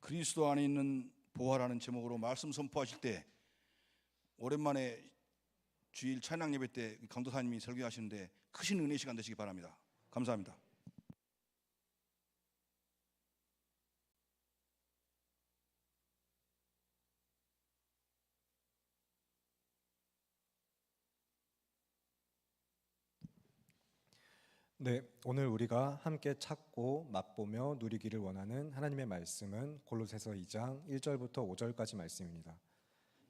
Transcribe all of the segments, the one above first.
그리스도 안에 있는 보화라는 제목으로 말씀 선포하실 때 오랜만에 주일 찬양 예배 때 강도사님이 설교하시는데 크신 은혜 시간 되시기 바랍니다. 감사합니다. 네, 오늘 우리가 함께 찾고 맛보며 누리기를 원하는 하나님의 말씀은 골로새서 2장 1절부터 5절까지 말씀입니다.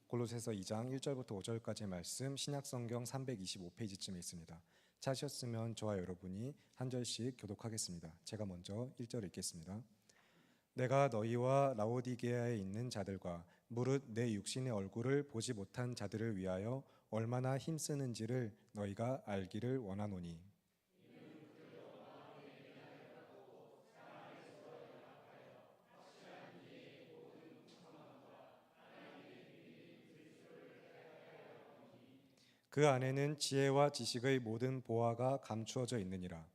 골로새서 2장 1절부터 5절까지의 말씀 신약성경 325페이지쯤에 있습니다. 찾으셨으면 저와 여러분이 한 절씩 교독하겠습니다. 제가 먼저 1절 읽겠습니다. 내가 너희와 라오디게아에 있는 자들과 무릇 내 육신의 얼굴을 보지 못한 자들을 위하여 얼마나 힘쓰는지를 너희가 알기를 원하노니 그 안에는 지혜와 지식의 모든 보화가 감추어져 있느니라.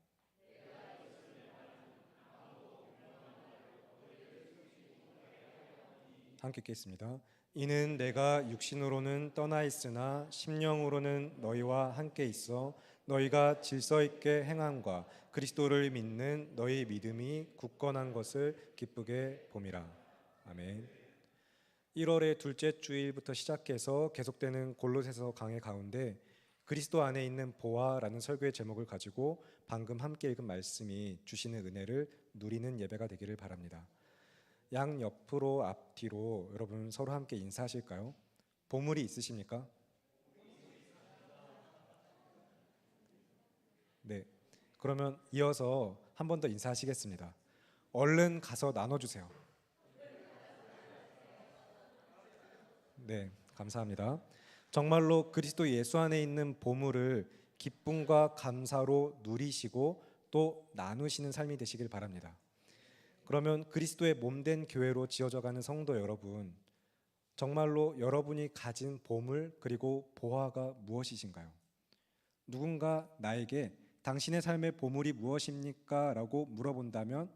함께 읽겠습니다. 이는 내가 육신으로는 떠나 있으나 심령으로는 너희와 함께 있어 너희가 질서 있게 행함과 그리스도를 믿는 너희 믿음이 굳건한 것을 기쁘게 봄이라. 아멘. 1월의 둘째 주일부터 시작해서 계속되는 골로새서 강해 가운데 그리스도 안에 있는 보화라는 설교의 제목을 가지고 방금 함께 읽은 말씀이 주시는 은혜를 누리는 예배가 되기를 바랍니다. 양 옆으로 앞뒤로 여러분 서로 함께 인사하실까요? 보물이 있으십니까? 네. 그러면 이어서 한 번 더 인사하시겠습니다. 얼른 가서 나눠주세요. 네, 감사합니다. 정말로 그리스도 예수 안에 있는 보물을 기쁨과 감사로 누리시고 또 나누시는 삶이 되시길 바랍니다. 그러면 그리스도의 몸된 교회로 지어져가는 성도 여러분, 정말로 여러분이 가진 보물 그리고 보화가 무엇이신가요? 누군가 나에게 당신의 삶의 보물이 무엇입니까? 라고 물어본다면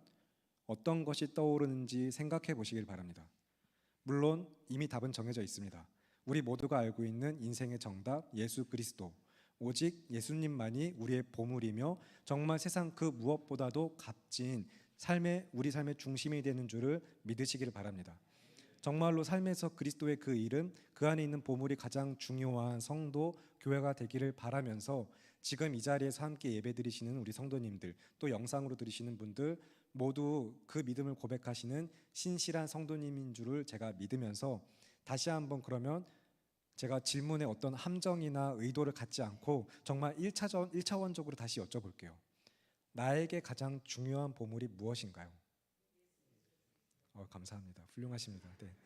어떤 것이 떠오르는지 생각해 보시길 바랍니다. 물론 이미 답은 정해져 있습니다. 우리 모두가 알고 있는 인생의 정답 예수 그리스도, 오직 예수님만이 우리의 보물이며 정말 세상 그 무엇보다도 값진 우리 삶의 중심이 되는 줄을 믿으시길 바랍니다. 정말로 삶에서 그리스도의 그 이름, 그 안에 있는 보물이 가장 중요한 성도, 교회가 되기를 바라면서 지금 이 자리에서 함께 예배드리시는 우리 성도님들, 또 영상으로 들으시는 분들 모두 그 믿음을 고백하시는 신실한 성도님인 줄을 제가 믿으면서 다시 한번 그러면 제가 질문에 어떤 함정이나 의도를 갖지 않고 정말 1차원적으로 다시 여쭤볼게요. 나에게 가장 중요한 보물이 무엇인가요? 감사합니다. 훌륭하십니다. 네.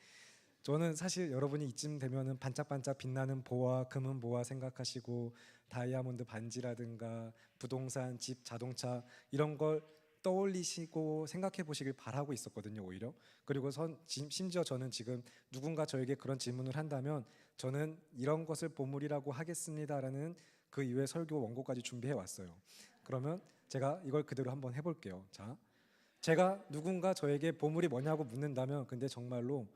저는 사실 여러분이 이쯤 되면은 반짝반짝 빛나는 보화, 금은 보화 생각하시고 다이아몬드 반지라든가 부동산, 집, 자동차 이런 걸 떠올리시고 생각해 보시길 바라고 있었거든요, 오히려. 그리고 심지어 저는 지금 누군가 저에게 그런 질문을 한다면 저는 이런 것을 보물이라고 하겠습니다라는 그 이후에 설교 원고까지 준비해 왔어요. 그러면 제가 이걸 그대로 한번 해볼게요. 자, 제가 누군가 저에게 보물이 뭐냐고 묻는다면 근데 정말로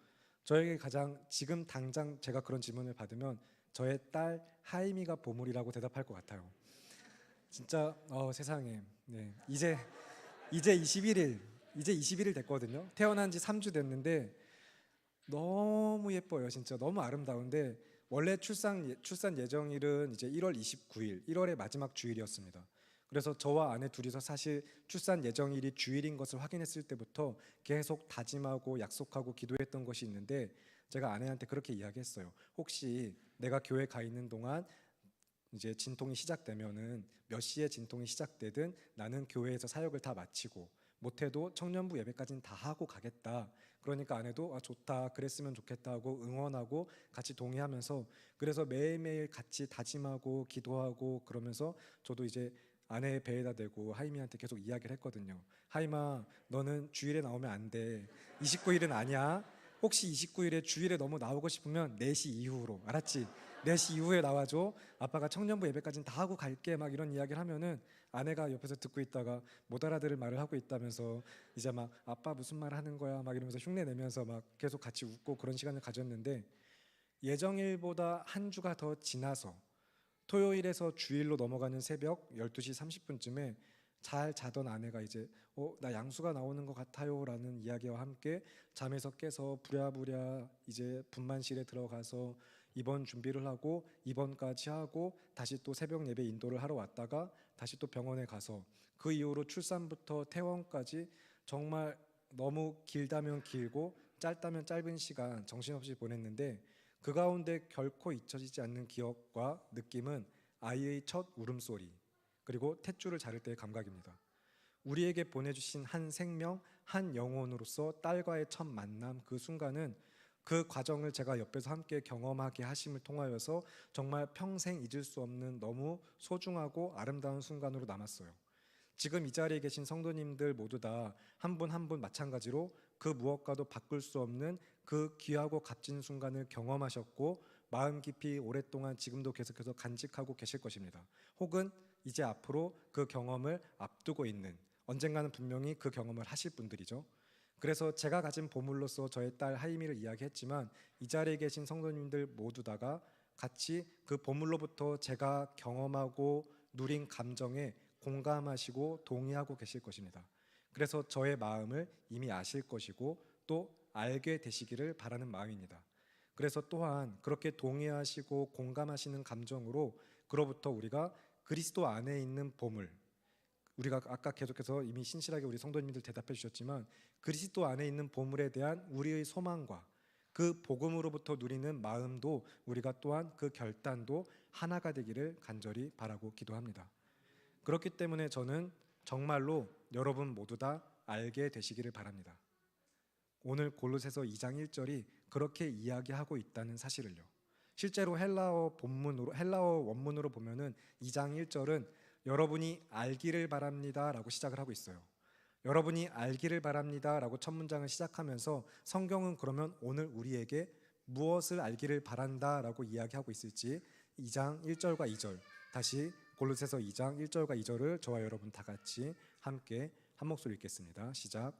저에게 가장 지금 당장 제가 그런 질문을 받으면 저의 딸 하임이가 보물이라고 대답할 것 같아요. 진짜 세상에 이제 21일 됐거든요. 태어난 지 3주 됐는데 너무 예뻐요. 진짜 너무 아름다운데 원래 출산 예정일은 이제 1월 29일, 1월의 마지막 주일이었습니다. 그래서 저와 아내 둘이서 사실 출산 예정일이 주일인 것을 확인했을 때부터 계속 다짐하고 약속하고 기도했던 것이 있는데 제가 아내한테 그렇게 이야기했어요. 혹시 내가 교회 가 있는 동안 이제 진통이 시작되면은 몇 시에 진통이 시작되든 나는 교회에서 사역을 다 마치고 못해도 청년부 예배까지는 다 하고 가겠다. 그러니까 아내도 좋다, 그랬으면 좋겠다 하고 응원하고 같이 동의하면서 그래서 매일매일 같이 다짐하고 기도하고 그러면서 저도 이제 아내의 배에다 대고 하임이한테 계속 이야기를 했거든요. 하임아, 너는 주일에 나오면 안 돼. 29일은 아니야. 혹시 29일에 주일에 너무 나오고 싶으면 4시 이후로, 알았지? 4시 이후에 나와줘. 아빠가 청년부 예배까지는 다 하고 갈게. 막 이런 이야기를 하면은 아내가 옆에서 듣고 있다가 못 알아들을 말을 하고 있다면서 이제 막 아빠 무슨 말 하는 거야 막 이러면서 흉내 내면서 막 계속 같이 웃고 그런 시간을 가졌는데, 예정일보다 한 주가 더 지나서 토요일에서 주일로 넘어가는 새벽 12시 30분쯤에 잘 자던 아내가 이제 나 양수가 나오는 것 같아요라는 이야기와 함께 잠에서 깨서 부랴부랴 이제 분만실에 들어가서 입원 준비를 하고 입원까지 하고 다시 또 새벽 예배 인도를 하러 왔다가 다시 또 병원에 가서 그 이후로 출산부터 퇴원까지 정말 너무 길다면 길고 짧다면 짧은 시간 정신없이 보냈는데, 그 가운데 결코 잊혀지지 않는 기억과 느낌은 아이의 첫 울음소리, 그리고 탯줄을 자를 때의 감각입니다. 우리에게 보내주신 한 생명, 한 영혼으로서 딸과의 첫 만남, 그 순간은 그 과정을 제가 옆에서 함께 경험하게 하심을 통하여서 정말 평생 잊을 수 없는 너무 소중하고 아름다운 순간으로 남았어요. 지금 이 자리에 계신 성도님들 모두 다 한 분 한 분 마찬가지로 그 무엇과도 바꿀 수 없는 그 귀하고 값진 순간을 경험하셨고 마음 깊이 오랫동안 지금도 계속해서 간직하고 계실 것입니다. 혹은 이제 앞으로 그 경험을 앞두고 있는, 언젠가는 분명히 그 경험을 하실 분들이죠. 그래서 제가 가진 보물로서 저의 딸 하이미를 이야기했지만, 이 자리에 계신 성도님들 모두 다가 같이 그 보물로부터 제가 경험하고 누린 감정에 공감하시고 동의하고 계실 것입니다. 그래서 저의 마음을 이미 아실 것이고 또 알게 되시기를 바라는 마음입니다. 그래서 또한 그렇게 동의하시고 공감하시는 감정으로 그로부터 우리가 그리스도 안에 있는 보물, 우리가 아까 계속해서 이미 신실하게 우리 성도님들 대답해 주셨지만, 그리스도 안에 있는 보물에 대한 우리의 소망과 그 복음으로부터 누리는 마음도 우리가 또한 그 결단도 하나가 되기를 간절히 바라고 기도합니다. 그렇기 때문에 저는 정말로 여러분 모두 다 알게 되시기를 바랍니다. 오늘 골로새서 2장 1절이 그렇게 이야기하고 있다는 사실을요. 실제로 헬라어 원문으로 보면은 2장 1절은 여러분이 알기를 바랍니다라고 시작을 하고 있어요. 여러분이 알기를 바랍니다라고 첫 문장을 시작하면서 성경은 그러면 오늘 우리에게 무엇을 알기를 바란다라고 이야기하고 있을지 2장 1절과 2절, 다시 골로새서 2장 1절과 2절을 저와 여러분 다 같이 함께 한 목소리 읽겠습니다. 시작.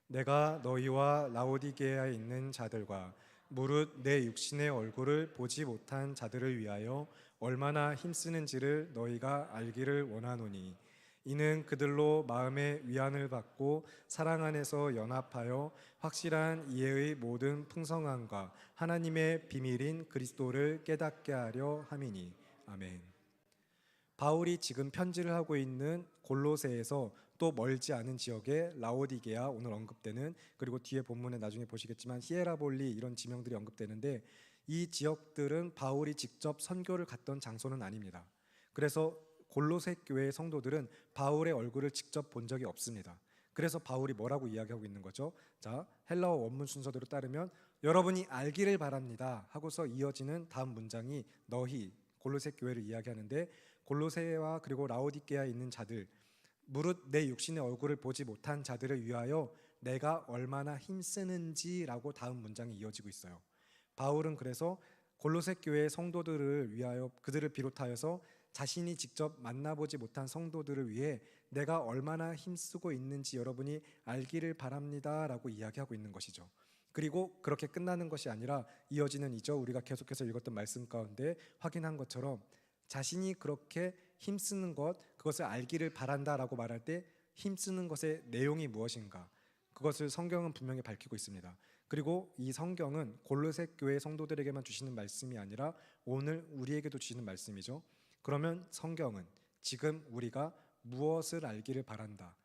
내가 너희와 라오디게아에 있는 자들과 무릇 내 육신의 얼굴을 보지 못한 자들을 위하여 얼마나 힘쓰는지를 너희가 알기를 원하노니, 이는 그들로 마음의 위안을 받고 사랑 안에서 연합하여 확실한 이해의 모든 풍성함과 하나님의 비밀인 그리스도를 깨닫게 하려 함이니. 아멘. 바울이 지금 편지를 하고 있는 골로새에서 또 멀지 않은 지역에 라오디게아, 오늘 언급되는, 그리고 뒤에 본문에 나중에 보시겠지만 히에라볼리, 이런 지명들이 언급되는데, 이 지역들은 바울이 직접 선교를 갔던 장소는 아닙니다. 그래서 골로새 교회의 성도들은 바울의 얼굴을 직접 본 적이 없습니다. 그래서 바울이 뭐라고 이야기하고 있는 거죠? 자, 헬라어 원문 순서대로 따르면 여러분이 알기를 바랍니다 하고서 이어지는 다음 문장이 너희, 골로새 교회를 이야기하는데, 골로새와 그리고 라오디게아에 있는 자들, 무릇 내 육신의 얼굴을 보지 못한 자들을 위하여 내가 얼마나 힘쓰는지라고 다음 문장이 이어지고 있어요. 바울은 그래서 골로새 교회의 성도들을 위하여, 그들을 비롯하여서 자신이 직접 만나보지 못한 성도들을 위해 내가 얼마나 힘쓰고 있는지 여러분이 알기를 바랍니다라고 이야기하고 있는 것이죠. 그리고 그렇게 끝나는 것이 아니라 이어지는 2절, 우리가 계속해서 읽었던 말씀 가운데 확인한 것처럼 자신이 그렇게 힘쓰는 것, 그것을 알기를 바란다라고 말할 때 힘쓰는 것의 내용이 무엇인가, 그것을 성경은 분명히 밝히고 있습니다. 그리고 이 성경은 골로새 교회 성도들에게만 주시는 말씀이 아니라 오늘 우리에게도 주시는 말씀이죠. 그러면 성경은 지금 우리가 무엇을 알기를 바란다,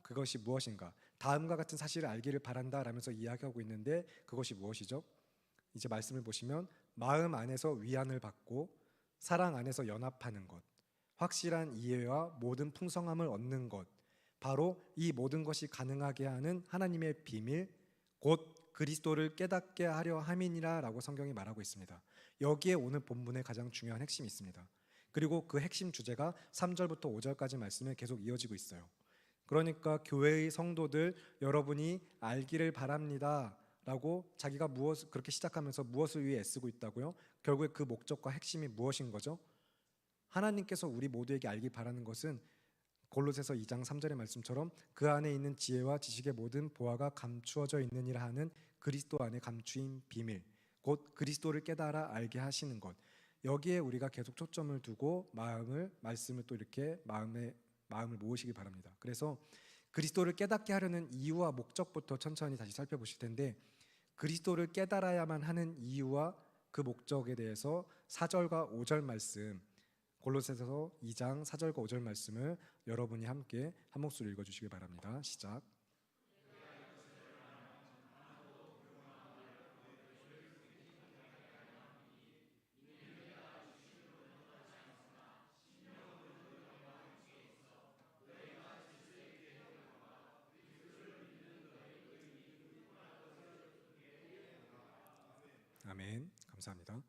그것이 무엇인가, 다음과 같은 사실을 알기를 바란다 라면서 이야기하고 있는데, 그것이 무엇이죠? 이제 말씀을 보시면 마음 안에서 위안을 받고 사랑 안에서 연합하는 것, 확실한 이해와 모든 풍성함을 얻는 것, 바로 이 모든 것이 가능하게 하는 하나님의 비밀, 곧 그리스도를 깨닫게 하려 함이니라 라고 성경이 말하고 있습니다. 여기에 오늘 본문의 가장 중요한 핵심이 있습니다. 그리고 그 핵심 주제가 3절부터 5절까지 말씀에 계속 이어지고 있어요. 그러니까 교회의 성도들, 여러분이 알기를 바랍니다 라고 자기가 무엇을 그렇게 시작하면서 무엇을 위해 애쓰고 있다고요? 결국에 그 목적과 핵심이 무엇인 거죠? 하나님께서 우리 모두에게 알기 바라는 것은 골로새서 2장 3절의 말씀처럼 그 안에 있는 지혜와 지식의 모든 보화가 감추어져 있느니라 하는 그리스도 안에 감추인 비밀, 곧 그리스도를 깨달아 알게 하시는 것. 여기에 우리가 계속 초점을 두고 말씀을 또 이렇게 마음을 모으시기 바랍니다. 그래서 그리스도를 깨닫게 하려는 이유와 목적부터 천천히 다시 살펴보실 텐데, 그리스도를 깨달아야만 하는 이유와 그 목적에 대해서 4절과 5절 말씀, 골로새서 2장 4절과 5절 말씀을 여러분이 함께 한 목소리 읽어주시기 바랍니다. 시작. 아멘. 감사합니다.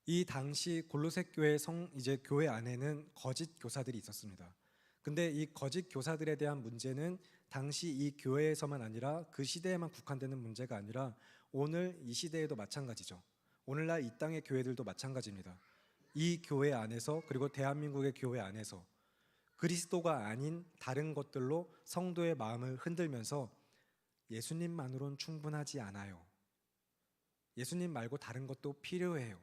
이 당시 골로새 교회 이제 교회 안에는 거짓 교사들이 있었습니다. 근데 이 거짓 교사들에 대한 문제는 당시 이 교회에서만 아니라 그 시대에만 국한되는 문제가 아니라 오늘 이 시대에도 마찬가지죠. 오늘날 이 땅의 교회들도 마찬가지입니다. 이 교회 안에서, 그리고 대한민국의 교회 안에서 그리스도가 아닌 다른 것들로 성도의 마음을 흔들면서 예수님만으로는 충분하지 않아요, 예수님 말고 다른 것도 필요해요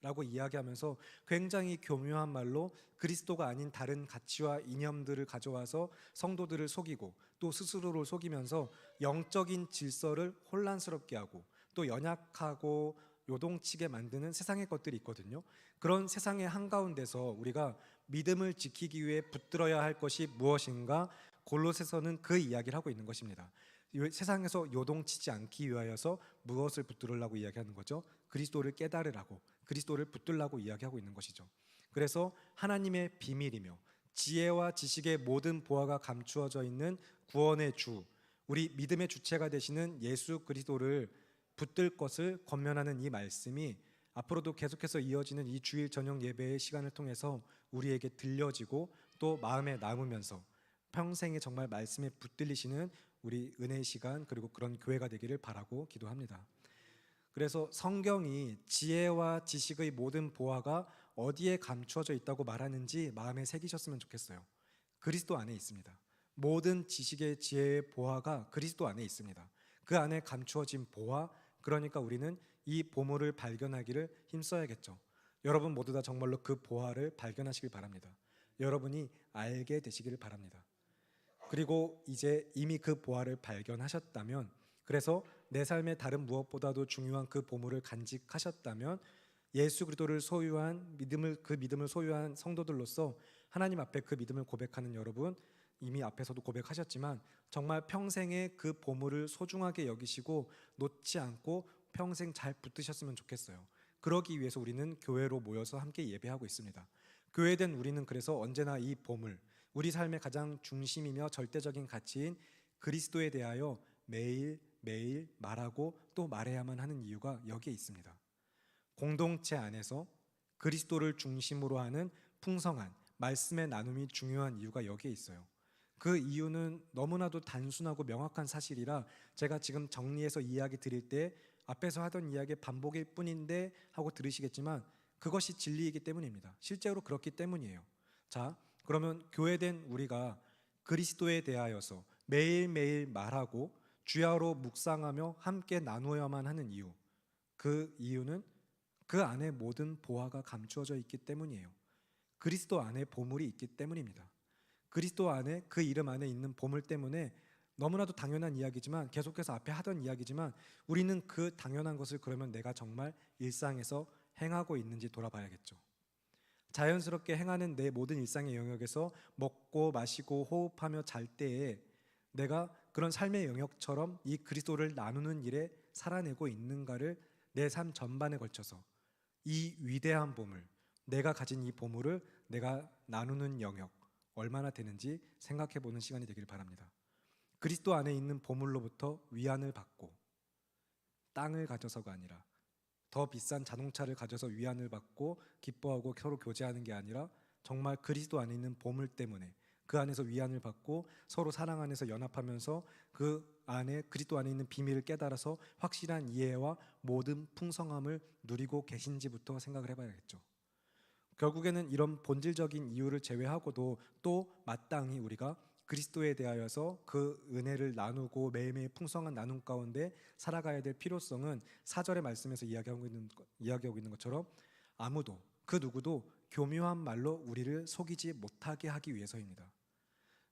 라고 이야기하면서 굉장히 교묘한 말로 그리스도가 아닌 다른 가치와 이념들을 가져와서 성도들을 속이고 또 스스로를 속이면서 영적인 질서를 혼란스럽게 하고 또 연약하고 요동치게 만드는 세상의 것들이 있거든요. 그런 세상의 한가운데서 우리가 믿음을 지키기 위해 붙들어야 할 것이 무엇인가, 골로새서는 그 이야기를 하고 있는 것입니다. 세상에서 요동치지 않기 위하여서 무엇을 붙들으려고 이야기하는 거죠? 그리스도를 깨달으라고, 그리스도를 붙들라고 이야기하고 있는 것이죠. 그래서 하나님의 비밀이며 지혜와 지식의 모든 보화가 감추어져 있는 구원의 주, 우리 믿음의 주체가 되시는 예수 그리스도를 붙들 것을 권면하는 이 말씀이 앞으로도 계속해서 이어지는 이 주일 저녁 예배의 시간을 통해서 우리에게 들려지고 또 마음에 남으면서 평생에 정말 말씀에 붙들리시는 우리 은혜의 시간, 그리고 그런 교회가 되기를 바라고 기도합니다. 그래서 성경이 지혜와 지식의 모든 보화가 어디에 감추어져 있다고 말하는지 마음에 새기셨으면 좋겠어요. 그리스도 안에 있습니다. 모든 지식의 지혜의 보화가 그리스도 안에 있습니다. 그 안에 감추어진 보화, 그러니까 우리는 이 보물을 발견하기를 힘써야겠죠. 여러분 모두 다 정말로 그 보화를 발견하시길 바랍니다. 여러분이 알게 되시기를 바랍니다. 그리고 이제 이미 그 보화를 발견하셨다면, 그래서 내 삶의 다른 무엇보다도 중요한 그 보물을 간직하셨다면, 예수 그리스도를 소유한 그 믿음을 소유한 성도들로서 하나님 앞에 그 믿음을 고백하는 여러분, 이미 앞에서도 고백하셨지만 정말 평생에 그 보물을 소중하게 여기시고 놓지 않고 평생 잘 붙드셨으면 좋겠어요. 그러기 위해서 우리는 교회로 모여서 함께 예배하고 있습니다. 교회된 우리는 그래서 언제나 이 보물, 우리 삶의 가장 중심이며 절대적인 가치인 그리스도에 대하여 매일 말하고 또 말해야만 하는 이유가 여기에 있습니다. 공동체 안에서 그리스도를 중심으로 하는 풍성한 말씀의 나눔이 중요한 이유가 여기에 있어요. 그 이유는 너무나도 단순하고 명확한 사실이라 제가 지금 정리해서 이야기 드릴 때 앞에서 하던 이야기의 반복일 뿐인데 하고 들으시겠지만 그것이 진리이기 때문입니다. 실제로 그렇기 때문이에요. 자, 그러면 교회된 우리가 그리스도에 대하여서 매일매일 말하고 주야로 묵상하며 함께 나누어야만 하는 이유, 그 이유는 그 안에 모든 보화가 감추어져 있기 때문이에요. 그리스도 안에 보물이 있기 때문입니다. 그리스도 안에, 그 이름 안에 있는 보물 때문에 너무나도 당연한 이야기지만, 계속해서 앞에 하던 이야기지만 우리는 그 당연한 것을 그러면 내가 정말 일상에서 행하고 있는지 돌아봐야겠죠. 자연스럽게 행하는 내 모든 일상의 영역에서 먹고 마시고 호흡하며 잘 때에 내가 그런 삶의 영역처럼 이 그리스도를 나누는 일에 살아내고 있는가를 내 삶 전반에 걸쳐서 이 위대한 보물, 내가 가진 이 보물을 내가 나누는 영역 얼마나 되는지 생각해보는 시간이 되길 바랍니다. 그리스도 안에 있는 보물로부터 위안을 받고, 땅을 가져서가 아니라 더 비싼 자동차를 가져서 위안을 받고 기뻐하고 서로 교제하는 게 아니라 정말 그리스도 안에 있는 보물 때문에 그 안에서 위안을 받고 서로 사랑 안에서 연합하면서 그 안에 그리스도 안에 있는 비밀을 깨달아서 확실한 이해와 모든 풍성함을 누리고 계신지부터 생각을 해봐야겠죠. 결국에는 이런 본질적인 이유를 제외하고도 또 마땅히 우리가 그리스도에 대하여서 그 은혜를 나누고 매일매일 풍성한 나눔 가운데 살아가야 될 필요성은 4절의 말씀에서 이야기하고 있는 것처럼 아무도 그 누구도 교묘한 말로 우리를 속이지 못하게 하기 위해서입니다.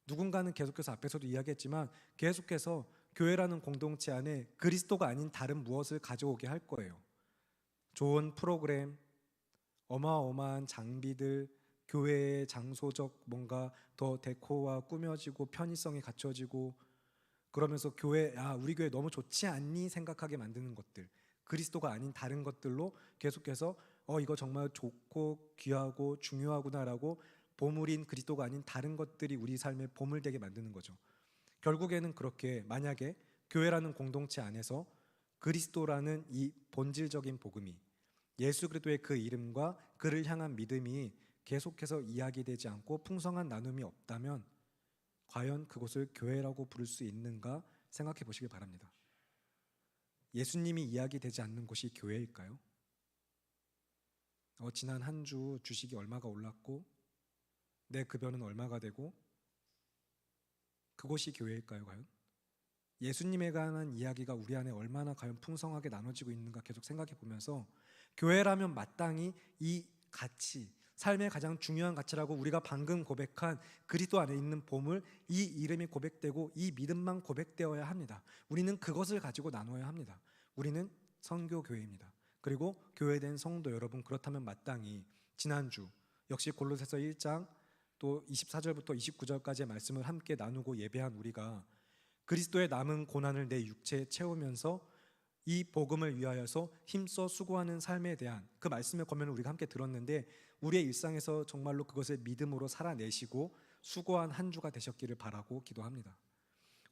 누군가는 계속해서 앞에서도 이야기했지만 계속해서 교회라는 공동체 안에 그리스도가 아닌 다른 무엇을 가져오게 할 거예요. 좋은 프로그램, 어마어마한 장비들, 교회의 장소적 뭔가 더 데코가 꾸며지고 편의성이 갖춰지고 그러면서 우리 교회 너무 좋지 않니 생각하게 만드는 것들, 그리스도가 아닌 다른 것들로 계속해서 이거 정말 좋고 귀하고 중요하구나라고 보물인 그리스도가 아닌 다른 것들이 우리 삶에 보물되게 만드는 거죠. 결국에는 그렇게 만약에 교회라는 공동체 안에서 그리스도라는 이 본질적인 복음이, 예수 그리스도의 그 이름과 그를 향한 믿음이 계속해서 이야기되지 않고 풍성한 나눔이 없다면 과연 그것을 교회라고 부를 수 있는가 생각해 보시길 바랍니다. 예수님이 이야기되지 않는 곳이 교회일까요? 지난 한 주 주식이 얼마가 올랐고 내 급여는 얼마가 되고 그곳이 교회일까요? 과연? 예수님에 관한 이야기가 우리 안에 얼마나 과연 풍성하게 나눠지고 있는가 계속 생각해 보면서 교회라면 마땅히 이 가치, 삶의 가장 중요한 가치라고 우리가 방금 고백한 그리스도 안에 있는 보물, 이 이름이 고백되고 이 믿음만 고백되어야 합니다. 우리는 그것을 가지고 나눠야 합니다. 우리는 선교교회입니다. 그리고 교회된 성도 여러분, 그렇다면 마땅히 지난주 역시 골로새서 1장 또 24절부터 29절까지의 말씀을 함께 나누고 예배한 우리가 그리스도의 남은 고난을 내 육체에 채우면서 이 복음을 위하여서 힘써 수고하는 삶에 대한 그 말씀의 권면을 우리가 함께 들었는데 우리의 일상에서 정말로 그것을 믿음으로 살아내시고 수고한 한 주가 되셨기를 바라고 기도합니다.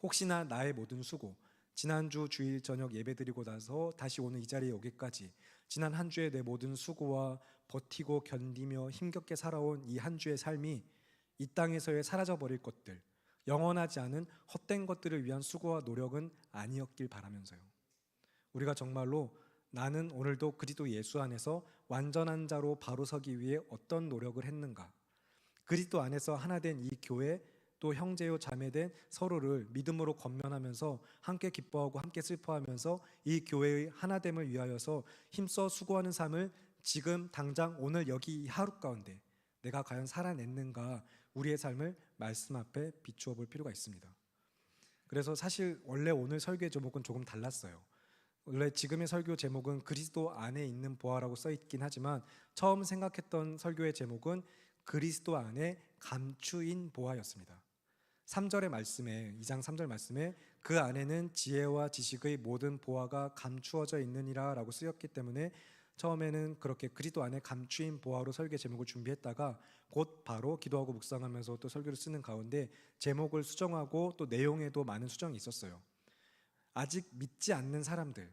혹시나 나의 모든 수고, 지난주 주일 저녁 예배드리고 나서 다시 오늘 이 자리에 오기까지 지난 한 주의 내 모든 수고와 버티고 견디며 힘겹게 살아온 이 한 주의 삶이 이 땅에서의 사라져버릴 것들, 영원하지 않은 헛된 것들을 위한 수고와 노력은 아니었길 바라면서요. 우리가 정말로 나는 오늘도 그리스도 예수 안에서 완전한 자로 바로 서기 위해 어떤 노력을 했는가, 그리스도 안에서 하나 된 이 교회 또 형제요 자매된 서로를 믿음으로 권면하면서 함께 기뻐하고 함께 슬퍼하면서 이 교회의 하나됨을 위하여서 힘써 수고하는 삶을 지금 당장 오늘 여기 이 하루 가운데 내가 과연 살아냈는가, 우리의 삶을 말씀 앞에 비추어 볼 필요가 있습니다. 그래서 사실 원래 오늘 설교의 제목은 조금 달랐어요. 원래 지금의 설교 제목은 그리스도 안에 있는 보아라고 써 있긴 하지만 처음 생각했던 설교의 제목은 그리스도 안에 감추인 보아였습니다. 3절의 말씀에, 2장 3절 말씀에 그 안에는 지혜와 지식의 모든 보아가 감추어져 있느니라 라고 쓰였기 때문에 처음에는 그렇게 그리스도 안에 감추인 보아로 설교 제목을 준비했다가 곧 바로 기도하고 묵상하면서 또 설교를 쓰는 가운데 제목을 수정하고 또 내용에도 많은 수정이 있었어요. 아직 믿지 않는 사람들,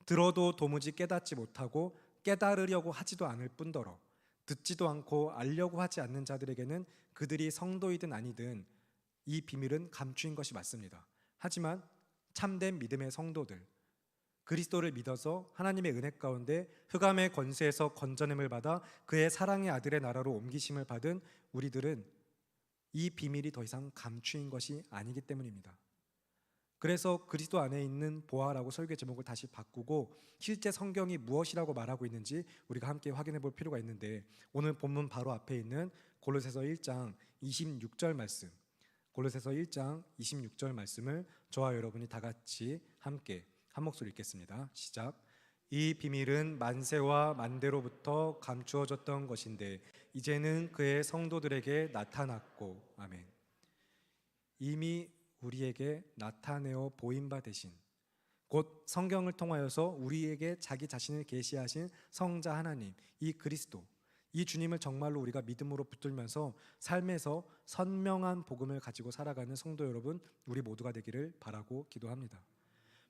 들어도 도무지 깨닫지 못하고 깨달으려고 하지도 않을 뿐더러 듣지도 않고 알려고 하지 않는 자들에게는 그들이 성도이든 아니든 이 비밀은 감추인 것이 맞습니다. 하지만 참된 믿음의 성도들, 그리스도를 믿어서 하나님의 은혜 가운데 흑암의 권세에서 건져냄을 받아 그의 사랑의 아들의 나라로 옮기심을 받은 우리들은 이 비밀이 더 이상 감추인 것이 아니기 때문입니다. 그래서 그리스도 안에 있는 보아라고 설교 제목을 다시 바꾸고 실제 성경이 무엇이라고 말하고 있는지 우리가 함께 확인해 볼 필요가 있는데, 오늘 본문 바로 앞에 있는 골로새서 1장 26절 말씀, 골로새서 1장 26절 말씀을 저와 여러분이 다 같이 함께 한 목소리 읽겠습니다. 시작. 이 비밀은 만세와 만대로부터 감추어졌던 것인데 이제는 그의 성도들에게 나타났고, 아멘. 이미 우리에게 나타내어 보인 바 되신, 곧 성경을 통하여서 우리에게 자기 자신을 계시하신 성자 하나님, 이 그리스도, 이 주님을 정말로 우리가 믿음으로 붙들면서 삶에서 선명한 복음을 가지고 살아가는 성도 여러분, 우리 모두가 되기를 바라고 기도합니다.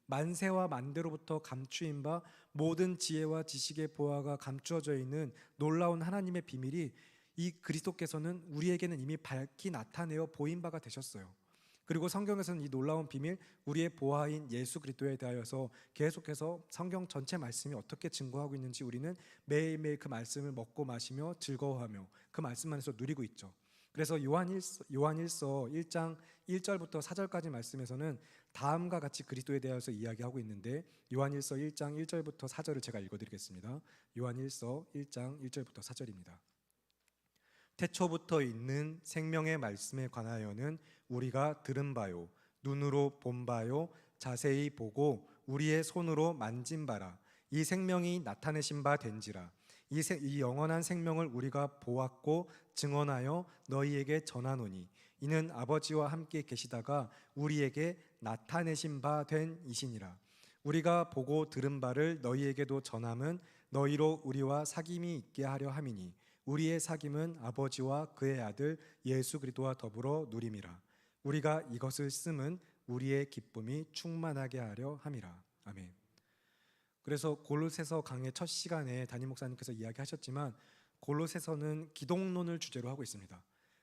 만세와 만대로부터 감추인 바 모든 지혜와 지식의 보화가 감추어져 있는 놀라운 하나님의 비밀이 이 그리스도께서는 우리에게는 이미 밝히 나타내어 보인 바가 되셨어요. 그리고 성경에서는 이 놀라운 비밀, 우리의 보화인 예수 그리스도에 대하여서 계속해서 성경 전체 말씀이 어떻게 증거하고 있는지 우리는 매일매일 그 말씀을 먹고 마시며 즐거워하며 그 말씀 안에서 누리고 있죠. 그래서 요한일서 1장 1절부터 4절까지 말씀에서는 다음과 같이 그리스도에 대해서 이야기하고 있는데, 요한일서 1장 1절부터 4절을 제가 읽어드리겠습니다. 요한일서 1장 1절부터 4절입니다. 태초부터 있는 생명의 말씀에 관하여는 우리가 들은 바요, 눈으로 본 바요, 자세히 보고 우리의 손으로 만진 바라. 이 생명이 나타내신 바 된지라. 이 영원한 생명을 우리가 보았고 증언하여 너희에게 전하노니 이는 아버지와 함께 계시다가 우리에게 나타내신 바 된 이시니라. 우리가 보고 들은 바를 너희에게도 전함은 너희로 우리와 사귐이 있게 하려 함이니 우리의 사귐은 아버지와 그의 아들 예수 그리스도와 더불어 누림이라. 우리가 이것을 쓰면 우리의 기쁨이 충만하게 하려 함이라. 아멘. 그래서 골로새서 강의 첫 시간에 담임 목사님께서 이야기하셨지만, 골로새서는 기독론을 주제로 하고 있습니다.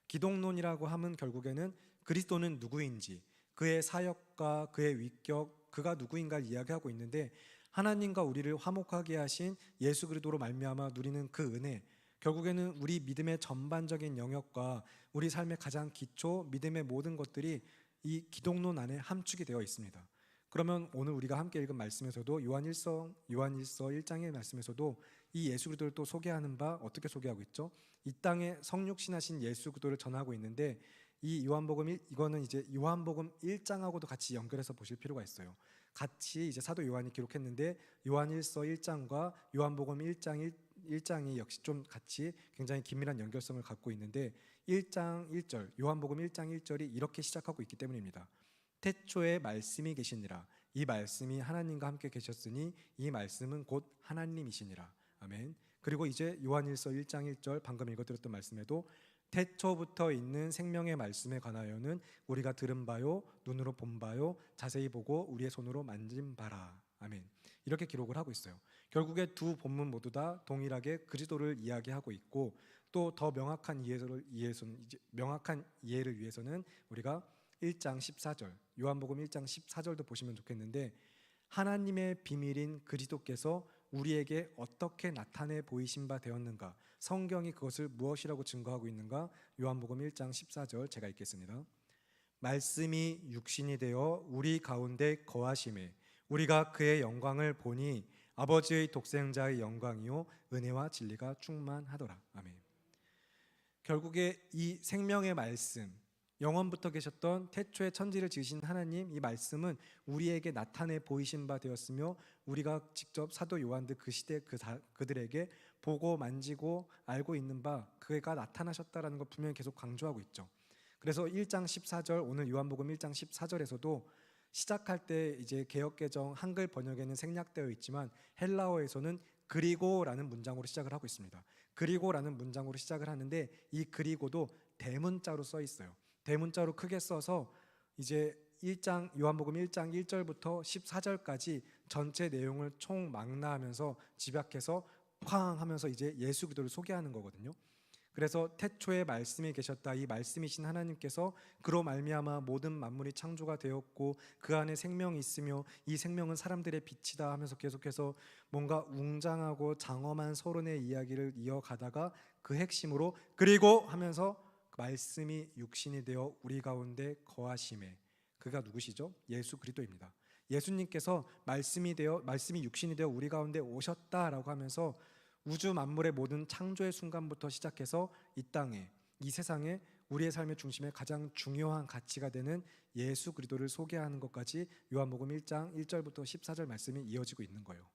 기독론이라고 하면 결국에는 그리스도는 누구인지, 그의 사역과 그의 위격, 그가 누구인가를 이야기하고 있는데, 하나님과 우리를 화목하게 하신 예수 그리스도로 말미암아 누리는 그 은혜, 결국에는 우리 믿음의 전반적인 영역과 우리 삶의 가장 기초, 믿음의 모든 것들이 이 기독론 안에 함축이 되어 있습니다. 그러면 오늘 우리가 함께 읽은 말씀에서도 요한일서 1장의 말씀에서도 이 예수 그리스도를 또 소개하는 바 어떻게 소개하고 있죠? 이 땅에 성육신하신 예수 그리스도를 전하고 있는데, 이 이거는 이제 요한복음 1장하고도 같이 연결해서 보실 필요가 있어요. 같이 이제 사도 요한이 기록했는데 요한일서 1장과 요한복음 1장이 역시 좀 같이 굉장히 긴밀한 연결성을 갖고 있는데, 1장 1절, 요한복음 1장 1절이 이렇게 시작하고 있기 때문입니다. 태초에 말씀이 계시니라. 이 말씀이 하나님과 함께 계셨으니 이 말씀은 곧 하나님이시니라. 아멘. 그리고 이제 요한일서 1장 1절 방금 읽어드렸던 말씀에도 태초부터 있는 생명의 말씀에 관하여는 우리가 들은 바요, 눈으로 본 바요, 자세히 보고 우리의 손으로 만진 바라. 아멘. 이렇게 기록을 하고 있어요. 결국에 두 본문 모두 다 동일하게 그리스도를 이야기하고 있고, 또 더 명확한 이해를 위해서는 우리가 1장 14절, 요한복음 1장 14절도 보시면 좋겠는데, 하나님의 비밀인 그리스도께서 우리에게 어떻게 나타내 보이신 바 되었는가, 성경이 그것을 무엇이라고 증거하고 있는가, 요한복음 1장 14절 제가 읽겠습니다. 말씀이 육신이 되어 우리 가운데 거하심에 우리가 그의 영광을 보니 아버지의 독생자의 영광이요 은혜와 진리가 충만하더라. 아멘. 결국에 이 생명의 말씀, 영원부터 계셨던 태초에 천지를 지으신 하나님, 이 말씀은 우리에게 나타내 보이신 바 되었으며 우리가 직접 사도 요한들 그 시대 그들에게 보고 만지고 알고 있는 바, 그가 나타나셨다라는 걸 분명히 계속 강조하고 있죠. 그래서 1장 14절, 오늘 요한복음 1장 14절에서도 시작할 때 이제 개역개정 한글 번역에는 생략되어 있지만 헬라어에서는 그리고라는 문장으로 시작을 하고 있습니다. 그리고라는 문장으로 시작을 하는데, 이 그리고도 대문자로 써 있어요. 대문자로 크게 써서 이제 요한복음 1장 1절부터 14절까지 전체 내용을 총망라하면서 집약해서 쾅 하면서 이제 예수 그리스도를 소개하는 거거든요. 그래서 태초에 말씀이 계셨다, 이 말씀이신 하나님께서 그로 말미암아 모든 만물이 창조가 되었고 그 안에 생명이 있으며 이 생명은 사람들의 빛이다 하면서 계속해서 뭔가 웅장하고 장엄한 서론의 이야기를 이어가다가 그 핵심으로 그리고 하면서 말씀이 육신이 되어 우리 가운데 거하심에, 그가 누구시죠? 예수 그리스도입니다. 예수님께서 말씀이 육신이 되어 우리 가운데 오셨다라고 하면서 우주 만물의 모든 창조의 순간부터 시작해서 이 땅에, 이 세상에 우리의 삶의 중심에 가장 중요한 가치가 되는 예수 그리스도를 소개하는 것까지 요한복음 1장 1절부터 14절 말씀이 이어지고 있는 거예요.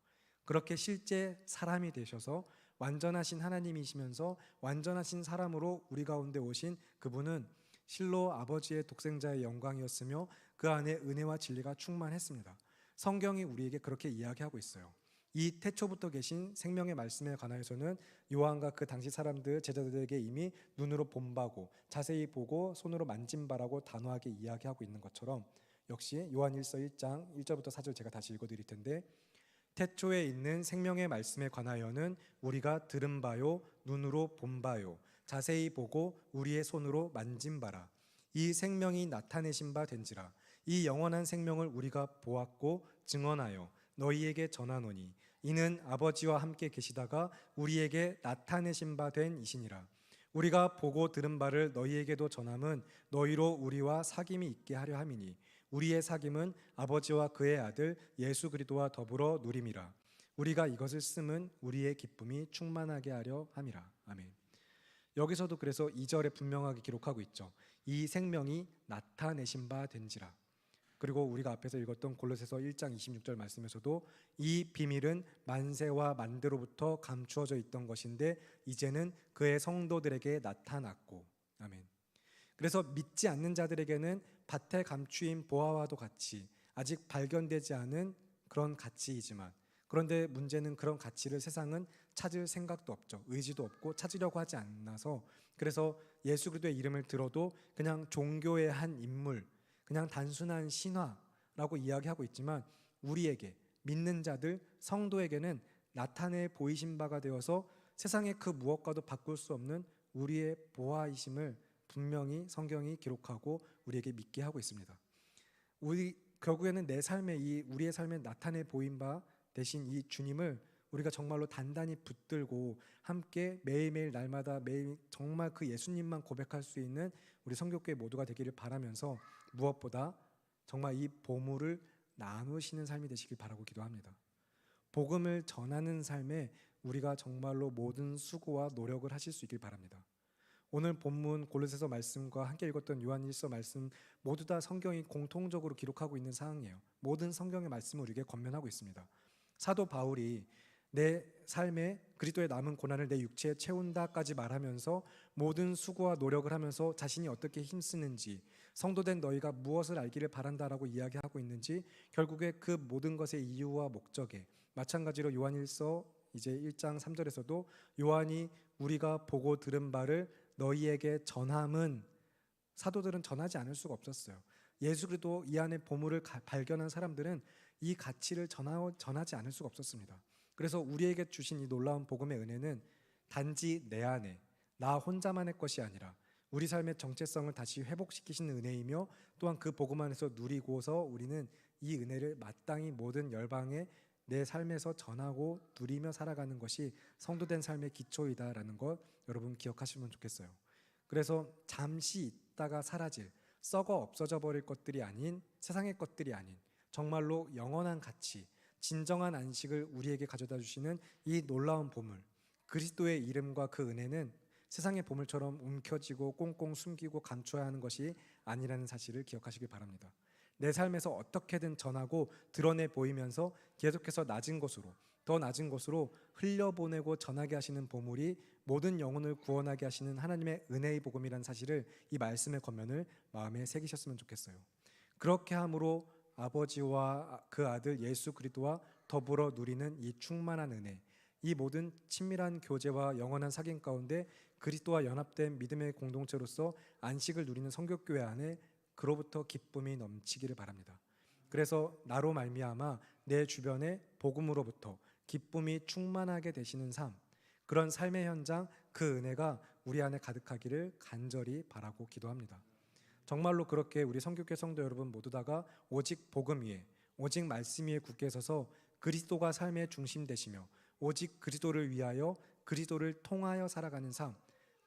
그렇게 실제 사람이 되셔서 완전하신 하나님이시면서 완전하신 사람으로 우리 가운데 오신 그분은 실로 아버지의 독생자의 영광이었으며 그 안에 은혜와 진리가 충만했습니다. 성경이 우리에게 그렇게 이야기하고 있어요. 이 태초부터 계신 생명의 말씀에 관하여서는 요한과 그 당시 사람들, 제자들에게 이미 눈으로 본 바고 자세히 보고 손으로 만진 바라고 단호하게 이야기하고 있는 것처럼, 역시 요한일서 1장 1절부터 4절 제가 다시 읽어드릴 텐데, 태초에 있는 생명의 말씀에 관하여는 우리가 들은 바요, 눈으로 본 바요, 자세히 보고 우리의 손으로 만진 바라. 이 생명이 나타내신 바 된지라. 이 영원한 생명을 우리가 보았고 증언하여 너희에게 전하노니 이는 아버지와 함께 계시다가 우리에게 나타내신 바 된 이시니라. 우리가 보고 들은 바를 너희에게도 전함은 너희로 우리와 사귐이 있게 하려 함이니 우리의 사귐은 아버지와 그의 아들 예수 그리스도와 더불어 누림이라. 우리가 이것을 쓰면 우리의 기쁨이 충만하게 하려 함이라. 아멘. 여기서도 그래서 2절에 분명하게 기록하고 있죠. 이 생명이 나타내신 바 된지라. 그리고 우리가 앞에서 읽었던 골로새서 1장 26절 말씀에서도 이 비밀은 만세와 만대로부터 감추어져 있던 것인데 이제는 그의 성도들에게 나타났고. 아멘. 그래서 믿지 않는 자들에게는 밭에 감추인 보화와도 같이 아직 발견되지 않은 그런 가치이지만, 그런데 문제는 그런 가치를 세상은 찾을 생각도 없죠. 의지도 없고 찾으려고 하지 않아서, 그래서 예수 그리스도의 이름을 들어도 그냥 종교의 한 인물, 그냥 단순한 신화라고 이야기하고 있지만 우리에게 믿는 자들, 성도에게는 나타내 보이신 바가 되어서 세상의 그 무엇과도 바꿀 수 없는 우리의 보화이심을 분명히 성경이 기록하고 우리에게 믿게 하고 있습니다. 결국에는 내 삶에 우리의 삶에 나타내 보인 바 대신 이 주님을 우리가 정말로 단단히 붙들고 함께 매일매일 날마다 매일 정말 그 예수님만 고백할 수 있는 우리 성교회 모두가 되기를 바라면서 무엇보다 정말 이 보물을 나누시는 삶이 되시길 바라고 기도합니다. 복음을 전하는 삶에 우리가 정말로 모든 수고와 노력을 하실 수 있길 바랍니다. 오늘 본문 골로새서 말씀과 함께 읽었던 요한일서 말씀 모두 다 성경이 공통적으로 기록하고 있는 사항이에요. 모든 성경의 말씀을 우리에게 권면하고 있습니다. 사도 바울이 내 삶에 그리스도의 남은 고난을 내 육체에 채운다까지 말하면서 모든 수고와 노력을 하면서 자신이 어떻게 힘쓰는지, 성도된 너희가 무엇을 알기를 바란다라고 이야기하고 있는지, 결국에 그 모든 것의 이유와 목적에 마찬가지로 요한일서 이제 1장 3절에서도 요한이 우리가 보고 들은 바를 너희에게 전함은, 사도들은 전하지 않을 수가 없었어요. 예수 그리스도 이 안에 보물을 발견한 사람들은 이 가치를 전하지 않을 수가 없었습니다. 그래서 우리에게 주신 이 놀라운 복음의 은혜는 단지 내 안에 나 혼자만의 것이 아니라 우리 삶의 정체성을 다시 회복시키시는 은혜이며, 또한 그 복음 안에서 누리고서 우리는 이 은혜를 마땅히 모든 열방에 내 삶에서 전하고 누리며 살아가는 것이 성도된 삶의 기초이다라는 것 여러분 기억하시면 좋겠어요. 그래서 잠시 있다가 사라질, 썩어 없어져 버릴 것들이 아닌, 세상의 것들이 아닌 정말로 영원한 가치, 진정한 안식을 우리에게 가져다 주시는 이 놀라운 보물, 그리스도의 이름과 그 은혜는 세상의 보물처럼 움켜쥐고 꽁꽁 숨기고 감춰야 하는 것이 아니라는 사실을 기억하시길 바랍니다. 내 삶에서 어떻게든 전하고 드러내 보이면서 계속해서 낮은 곳으로, 더 낮은 곳으로 흘려보내고 전하게 하시는 보물이 모든 영혼을 구원하게 하시는 하나님의 은혜의 복음이라는 사실을, 이 말씀의 권면을 마음에 새기셨으면 좋겠어요. 그렇게 함으로 아버지와 그 아들 예수 그리스도와 더불어 누리는 이 충만한 은혜, 이 모든 친밀한 교제와 영원한 사귐 가운데 그리스도와 연합된 믿음의 공동체로서 안식을 누리는 성교교회 안에 그로부터 기쁨이 넘치기를 바랍니다. 그래서 나로 말미암아 내 주변에 복음으로부터 기쁨이 충만하게 되시는 삶, 그런 삶의 현장, 그 은혜가 우리 안에 가득하기를 간절히 바라고 기도합니다. 정말로 그렇게 우리 성교회 성도 여러분 모두 다가 오직 복음 위에, 오직 말씀 위에 굳게 서서 그리스도가 삶의 중심 되시며 오직 그리스도를 위하여, 그리스도를 통하여 살아가는 삶,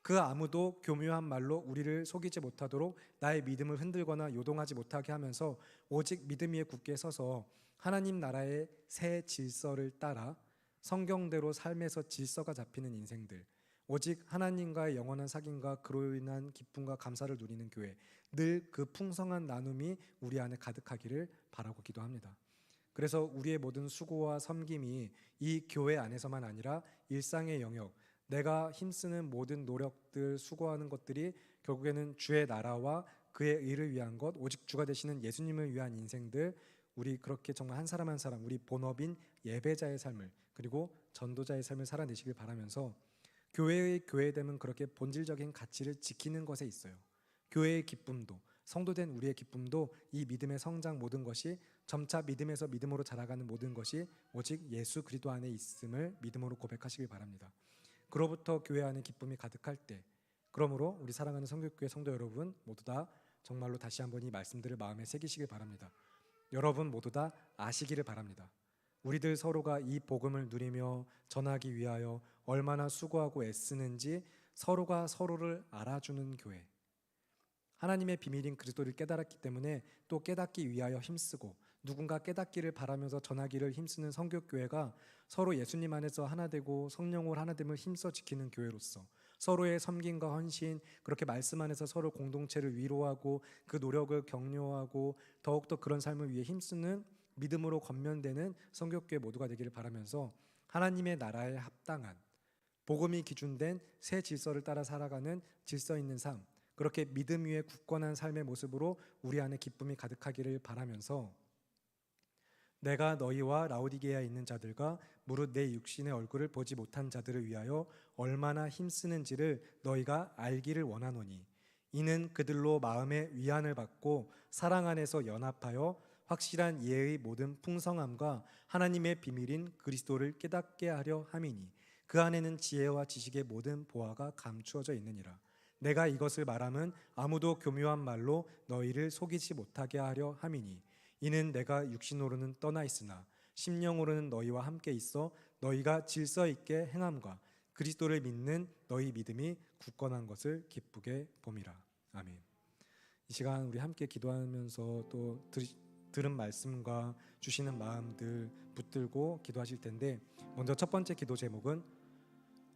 그 아무도 교묘한 말로 우리를 속이지 못하도록 나의 믿음을 흔들거나 요동하지 못하게 하면서 오직 믿음 위에 굳게 서서 하나님 나라의 새 질서를 따라 성경대로 삶에서 질서가 잡히는 인생들, 오직 하나님과의 영원한 사귐과 그로 인한 기쁨과 감사를 누리는 교회, 늘 그 풍성한 나눔이 우리 안에 가득하기를 바라고 기도합니다. 그래서 우리의 모든 수고와 섬김이 이 교회 안에서만 아니라 일상의 영역, 내가 힘쓰는 모든 노력들, 수고하는 것들이 결국에는 주의 나라와 그의 의를 위한 것, 오직 주가 되시는 예수님을 위한 인생들, 우리 그렇게 정말 한 사람 한 사람 우리 본업인 예배자의 삶을, 그리고 전도자의 삶을 살아내시길 바라면서, 교회의 교회됨은 그렇게 본질적인 가치를 지키는 것에 있어요. 교회의 기쁨도, 성도된 우리의 기쁨도 이 믿음의 성장 모든 것이, 점차 믿음에서 믿음으로 자라가는 모든 것이 오직 예수 그리스도 안에 있음을 믿음으로 고백하시길 바랍니다. 그로부터 교회 안에 기쁨이 가득할 때, 그러므로 우리 사랑하는 성교교회 성도 여러분 모두 다 정말로 다시 한번 이 말씀들을 마음에 새기시길 바랍니다. 여러분 모두 다 아시기를 바랍니다. 우리들 서로가 이 복음을 누리며 전하기 위하여 얼마나 수고하고 애쓰는지 서로가 서로를 알아주는 교회, 하나님의 비밀인 그리스도를 깨달았기 때문에 또 깨닫기 위하여 힘쓰고 누군가 깨닫기를 바라면서 전하기를 힘쓰는 성교교회가 서로 예수님 안에서 하나 되고 성령으로 하나됨을 힘써 지키는 교회로서 서로의 섬김과 헌신, 그렇게 말씀 안에서 서로 공동체를 위로하고 그 노력을 격려하고 더욱더 그런 삶을 위해 힘쓰는 믿음으로 건면되는 성교교회 모두가 되기를 바라면서 하나님의 나라에 합당한 복음이 기준된 새 질서를 따라 살아가는 질서 있는 삶, 그렇게 믿음 위에 굳건한 삶의 모습으로 우리 안에 기쁨이 가득하기를 바라면서 내가 너희와 라오디게아에 있는 자들과 무릇 내 육신의 얼굴을 보지 못한 자들을 위하여 얼마나 힘쓰는지를 너희가 알기를 원하노니 이는 그들로 마음의 위안을 받고 사랑 안에서 연합하여 확실한 예의 모든 풍성함과 하나님의 비밀인 그리스도를 깨닫게 하려 함이니 그 안에는 지혜와 지식의 모든 보화가 감추어져 있느니라. 내가 이것을 말함은 아무도 교묘한 말로 너희를 속이지 못하게 하려 함이니 이는 내가 육신으로는 떠나 있으나 심령으로는 너희와 함께 있어 너희가 질서 있게 행함과 그리스도를 믿는 너희 믿음이 굳건한 것을 기쁘게 봄이라. 아멘. 이 시간 우리 함께 기도하면서 또 들은 말씀과 주시는 마음들 붙들고 기도하실 텐데, 먼저 첫 번째 기도 제목은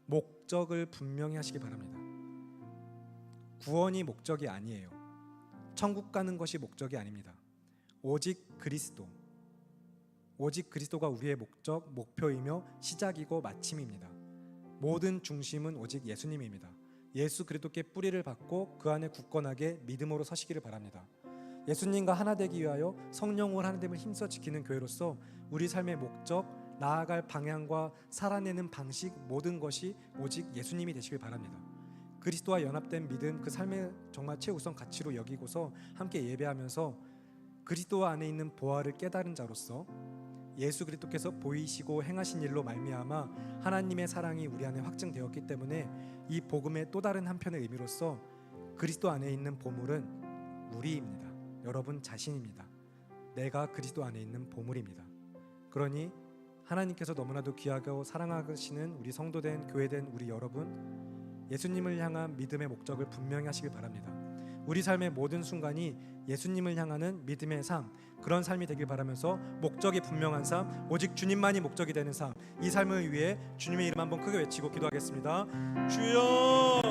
목적을 분명히 하시기 바랍니다. 구원이 목적이 아니에요. 천국 가는 것이 목적이 아닙니다. 오직 그리스도가 우리의 목적, 목표이며 시작이고 마침입니다. 모든 중심은 오직 예수님입니다. 예수 그리스도께 뿌리를 받고 그 안에 굳건하게 믿음으로 서시기를 바랍니다. 예수님과 하나 되기 위하여 성령으로 하나됨을 힘써 지키는 교회로서 우리 삶의 목적, 나아갈 방향과 살아내는 방식, 모든 것이 오직 예수님이 되시길 바랍니다. 그리스도와 연합된 믿음, 그 삶의 정말 최우선 가치로 여기고서 함께 예배하면서 그리스도 안에 있는 보화를 깨달은 자로서 예수 그리스도께서 보이시고 행하신 일로 말미암아 하나님의 사랑이 우리 안에 확증되었기 때문에 이 복음의 또 다른 한편의 의미로서 그리스도 안에 있는 보물은 우리입니다. 여러분 자신입니다. 내가 그리스도 안에 있는 보물입니다. 그러니 하나님께서 너무나도 귀하고 사랑하시는 우리 성도된 교회된 우리 여러분, 예수님을 향한 믿음의 목적을 분명히 하시길 바랍니다. 우리 삶의 모든 순간이 예수님을 향하는 믿음의 삶, 그런 삶이 되길 바라면서 목적이 분명한 삶, 오직 주님만이 목적이 되는 삶, 이 삶을 위해 주님의 이름 한번 크게 외치고 기도하겠습니다. 주여!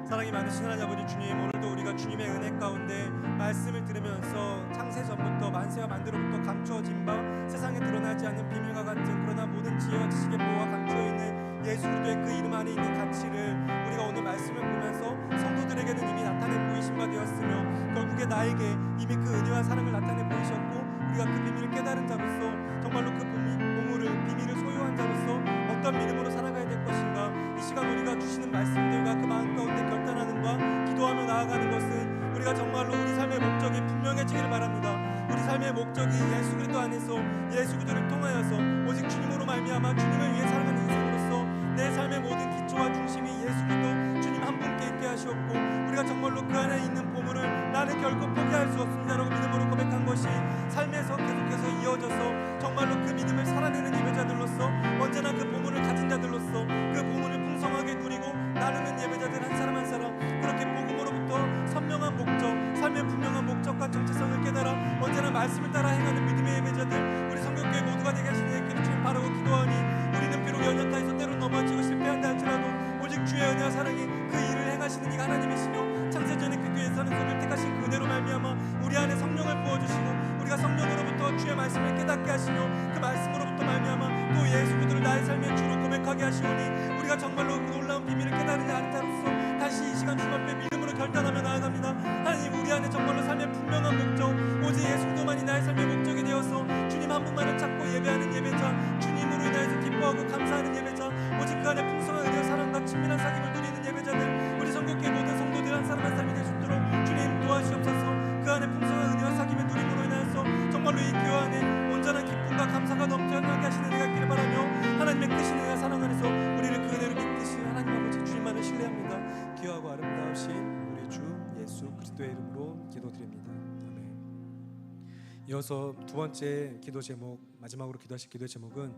사랑이 많으신 하나님 아버지 주님, 오늘도 우리가 주님의 은혜 가운데 말씀을 들으면서 창세전부터 만세와 만대로부터 감추어진 바 세상에 드러나지 않는 비밀과 같은 그러나 모든 지혜와 지식의 보호가 감추어 있는 예수 그리스도의 그 이름 안에 있는 가치를 우리가 오늘 말씀을 보면서 성도들에게는 이미 나타내 보이신 바 되었으며 결국에 나에게 이미 그 은혜와 사랑을 나타내 보이셨고 우리가 그 비밀을 깨달은 자로서 정말로 그 비밀을 소유한 자로서 어떤 믿음으로 살아가야 될 것인가, 이 시간 우리가 주시는 말씀들과 그 마음 가운데 결단하는 바 기도하며 나아가는 것은 우리가 정말로 우리 삶의 목적이 분명해지기를 바랍니다. 우리 삶의 목적이 예수 그리스도 안에서 예수 그리스도를 통하여서 오직 주님으로 말미암아 주님을 위해 살아가는 인생으로서 내 삶의 모든 기초와 중심이 예수 그리스도 주님 한 분께 있게 하시옵고 우리가 정말로 그 안에 있는 보물을 나는 결코 포기할 수 없습니다라고 믿음으로 고백한 것이 삶에서 계속해서 이어져서 정말로 그 믿음을 살아내는 예배자들로서 언제나 그 보물을 가진 자들로서 그 보물을 풍성하게 누리고 나누는 예배자들 한 사람 한 사람, 그렇게 복음으로부터 선명한 목적, 삶의 분명한 목적과 정체성을 깨달아 언제나 말씀을 따라 행하는 믿음의 예배자들, 우리 성교교회 모두가 되게 하시는 길을 주님 바라고 기도하니 우리는 비록 연약하여서 때로 넘어지고 실패한다 할지라도 오직 주의 은혜와 사랑이 그 일을 행하시는 이가 하나님이시며 창세전에 그 교회에 사는 소를 택하신 그 은혜로 말미암아 우리 안에 성령을 부어주시고 우리가 성령으로부터 주의 말씀을 깨닫게 하시며 그 말씀으로부터 말미암아 또 예수 그리스도를 나의 삶의 주로 고백하게 하시오니 우리가 정말로 그 놀라운 비밀을 깨달으지 않은 자로서 다시 이 시간 주님 앞에 믿음으로 결단하며 나아갑니다. 하나님, 우리 안에 정말로 삶의 분명한 목적, 오직 예수 그리스도만이 나의 삶의 목적이 되어서 주님 한 분만을 찾고 예배하는 예배자, 주님으로 인하여서 기뻐하고 감사하는 예배자, 오직 그 안에 풍성한 은혜와 사랑과 친밀한 사귐을 누리는 예배자들, 우리 성교회 모든 성도들 한 사람 한 사람이 될 수 있도록 주님 도와주시옵소서. 그 안에 풍성한 은혜와 사귐을 누림으로 인하여서 정말로 이 교회 안에 온전한 기쁨과 감사가 넘쳐나게 하시는 은혜가 있기를 바라며 하나님의 크신 은혜와 사랑 안에서 우리를 그 은혜로 믿듯이 하나님 아버지 주님만을 신뢰합니다. 귀하고 아름다우신 우리 주 예수 그리스도 그리스도의 이름으로 기도드립니다. 아멘. 이어서 두 번째 기도 제목, 마지막으로 기도하실 기도 제목은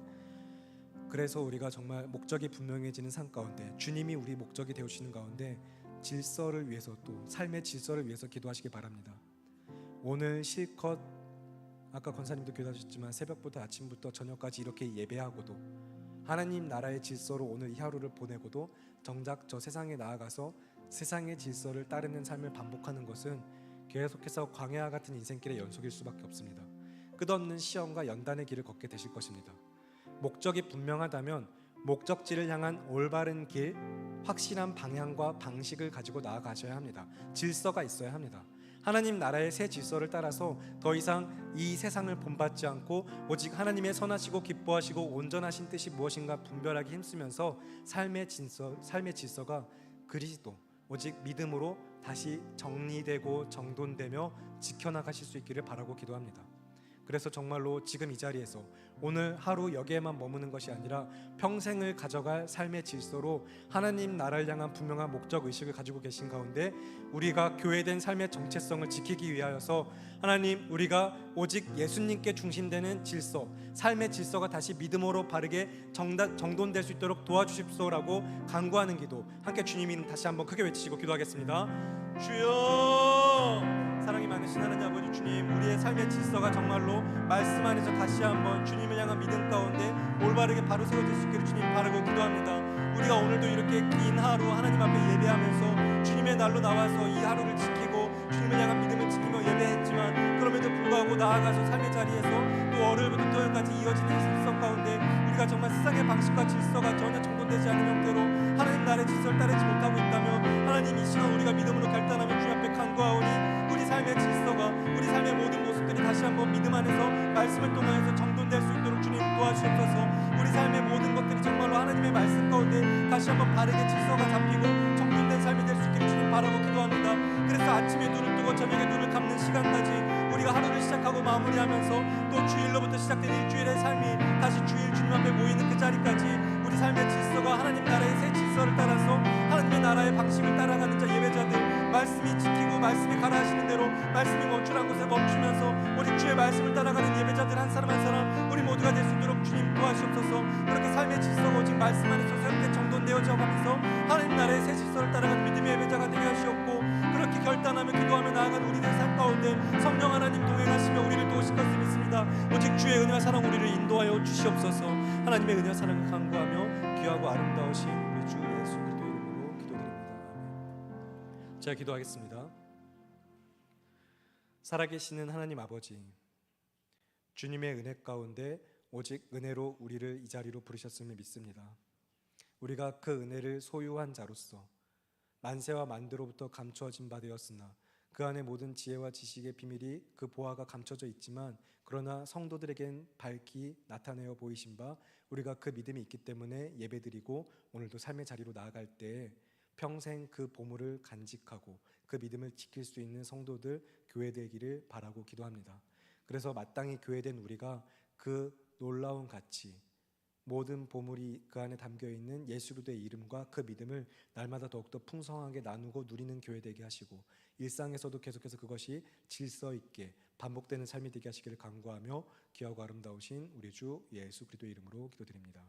그래서 우리가 정말 목적이 분명해지는 삶 가운데 주님이 우리 목적이 되어주시는 가운데 질서를 위해서 또 삶의 질서를 위해서 기도하시기 바랍니다. 오늘 실컷 아까 권사님도 교도하셨지만 새벽부터 아침부터 저녁까지 이렇게 예배하고도 하나님 나라의 질서로 오늘 이 하루를 보내고도 정작 저 세상에 나아가서 세상의 질서를 따르는 삶을 반복하는 것은 계속해서 광야와 같은 인생길의 연속일 수밖에 없습니다. 끝없는 시험과 연단의 길을 걷게 되실 것입니다. 목적이 분명하다면 목적지를 향한 올바른 길, 확실한 방향과 방식을 가지고 나아가셔야 합니다. 질서가 있어야 합니다. 하나님 나라의 새 질서를 따라서 더 이상 이 세상을 본받지 않고 오직 하나님의 선하시고 기뻐하시고 온전하신 뜻이 무엇인가 분별하기 힘쓰면서 삶의 질서가 그리스도 오직 믿음으로 다시 정리되고 정돈되며 지켜나가실 수 있기를 바라고 기도합니다. 그래서 정말로 지금 이 자리에서 오늘 하루 여기에만 머무는 것이 아니라 평생을 가져갈 삶의 질서로 하나님 나라를 향한 분명한 목적 의식을 가지고 계신 가운데 우리가 교회된 삶의 정체성을 지키기 위하여서 하나님 우리가 오직 예수님께 중심되는 질서, 삶의 질서가 다시 믿음으로 바르게 정돈될 수 있도록 도와주십시오라고 간구하는 기도 함께 주님 이름 다시 한번 크게 외치시고 기도하겠습니다. 주여, 사랑이 많으신 하나님 아버지 주님, 우리의 삶의 질서가 정말로 말씀 안에서 다시 한번 주님을 향한 믿음 가운데 올바르게 바로 세워질 수 있기를 주님 바라고 기도합니다. 우리가 오늘도 이렇게 긴 하루 하나님 앞에 예배하면서 주님의 날로 나와서 이 하루를 지키고 주님을 향한 믿음을 지키며 예배했지만 그럼에도 불구하고 나아가서 삶의 자리에서 또 월요일부터 토요일까지 이어지는 일성 가운데 우리가 정말 세상의 방식과 질서가 전혀 정돈되지 않은 형태로 하나님 나라의 질서를 따르지 못하고 있다면 하나님 이 시간 우리가 믿음으로 결단하며 주님 앞에 간구하오니 우리 삶의 질서가 우리 삶의 모든 모습들이 다시 한번 믿음 안에서 말씀을 통하여서 정돈될 수 있도록 주님 도와주옵소서. 우리 삶의 모든 것들이 정말로 하나님의 말씀 가운데 다시 한번 바르게 질서가 잡히고 정돈된 삶이 될 수 있기를 주님 바라고 기도합니다. 그래서 아침에 눈을 뜨고 저녁에 눈을 감는 시간까지 우리가 하루를 시작하고 마무리하면서 또 주일로부터 시작된 일주일의 삶이 다시 주일 주님 앞에 모이는 그 자리까지 우리 삶의 질서가 하나님 나라의 새 질서를 따라서 하나님의 나라의 방식을 따라가는 자 예배자들, 말씀이 지키고 말씀이 가라 하시는 대로 말씀이 멈추란 곳에 멈추면서 오직 주의 말씀을 따라가는 예배자들 한 사람 한 사람 우리 모두가 될 수 있도록 주님 도와주옵소서. 그렇게 삶의 질서가 오직 말씀 안에서 새롭게 정돈되어져 가면서 하나님 나라의 새 질서를 따라가는 믿음의 예배자가 되게 하시옵고 그렇게 결단하며 기도하며 나아가는 우리들 삶 가운데 성령 하나님 동행하시며 우리를 도우실 것을 믿습니다. 오직 주의 은혜와 사랑 우리를 인도하여 주시옵소서. 하나님의 은혜와 사랑을 간구하며 귀하고 아름다우신 우리 주 예수 그리스도의 이름으로 기도드립니다. 아멘. 제가 기도하겠습니다. 살아계시는 하나님 아버지, 주님의 은혜 가운데 오직 은혜로 우리를 이 자리로 부르셨음을 믿습니다. 우리가 그 은혜를 소유한 자로서 만세와 만대로부터 감추어진 바 되었으나 그 안에 모든 지혜와 지식의 비밀이 그 보화가 감춰져 있지만 그러나 성도들에겐 밝히 나타내어 보이신 바 우리가 그 믿음이 있기 때문에 예배드리고 오늘도 삶의 자리로 나아갈 때 평생 그 보물을 간직하고 그 믿음을 지킬 수 있는 성도들, 교회 되기를 바라고 기도합니다. 그래서 마땅히 교회된 우리가 그 놀라운 가치, 모든 보물이 그 안에 담겨있는 예수 그리스도의 이름과 그 믿음을 날마다 더욱더 풍성하게 나누고 누리는 교회 되게 하시고 일상에서도 계속해서 그것이 질서 있게 반복되는 삶이 되게 하시기를 간구하며 귀하고 아름다우신 우리 주 예수 그리스도의 이름으로 기도드립니다.